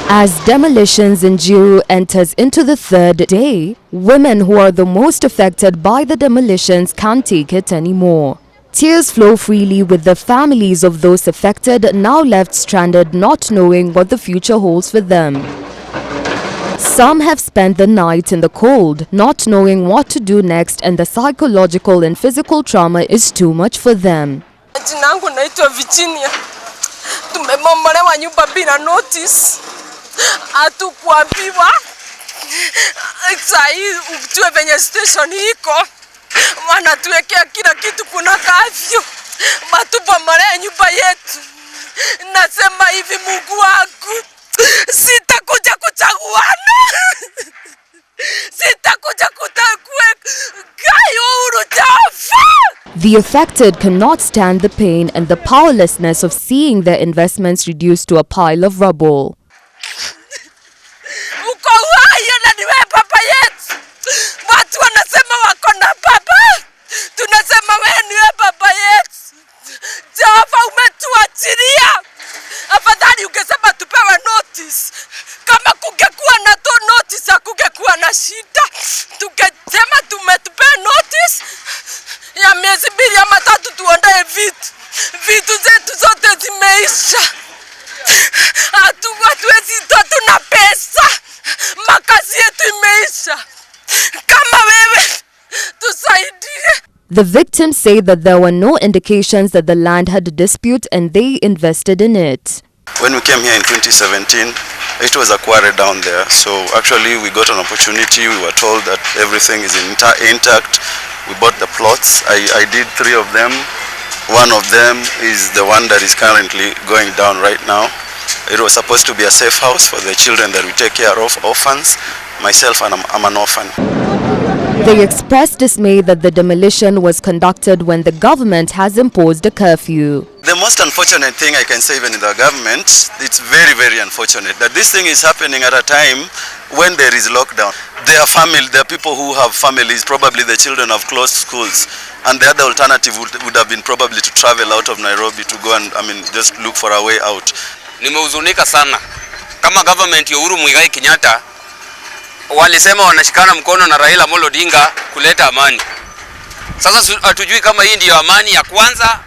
As demolitions in Njiru enters into the third day, women who are the most affected by the demolitions can't take it anymore. Tears flow freely with the families of those affected now left stranded, not knowing what the future holds for them. Some have spent the night in the cold, not knowing what to do next, and the psychological and physical trauma is too much for them. Jinangu naitwa Virginia. Tumebomolewa nyumba bila notice. Hatukuambiwa. Sasa ujue venye station iko. Wanatuwekea kila kitu, kuna kafyu. Batubomolea nyumba yetu. Nasema hivi, Mungu wangu, sitakuja kuchaguana. Sitakuja The affected cannot stand the pain and the powerlessness of seeing their investments reduced to a pile of rubble. Watu wanasema wako na baba. Tunasema wewe niwe baba yetu. Jehova, umetuachilia. Afadhali ungesema tupewe notice. Kama kungekuwa na notice hakungekuwa na shida. Tungesema tumetupea notice ya miezi 2 ama 3 tuondoe vitu. Vitu zetu zote zimeisha. Hatuwezi, hatuna pesa. Makazi yetu imeisha. Kama wewe tusaidie. The victims say that there were no indications that the land had a dispute and they invested in it. When we came here in 2017, it was a quarry down there. So actually we got an opportunity. We were told that everything is intact. We bought the plots. I did 3 of them. One of them is the one that is currently going down right now. It was supposed to be a safe house for the children that we take care of, orphans. Myself, and I'm an orphan. They expressed dismay that the demolition was conducted when the government has imposed a curfew. The most unfortunate thing I can say even in the government, it's very, very unfortunate that this thing is happening at a time when there is lockdown. There are people who have families, probably the children have closed schools, and the other alternative would have been probably to travel out of Nairobi to go and just look for a way out. Nimehuzunika sana. Kama government ya Uhuru Muigai Kenyatta walisema wanashikana mkono na Raila Amolo Odinga kuleta amani. Sasa hatujui kama hii ndio amani ya kwanza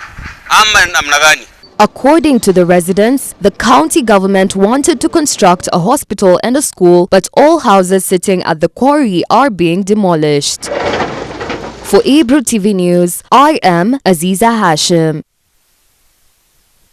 ama namna gani. According to the residents, the county government wanted to construct a hospital and a school, but all houses sitting at the quarry are being demolished. For Ebru TV News, I am Aziza Hashim.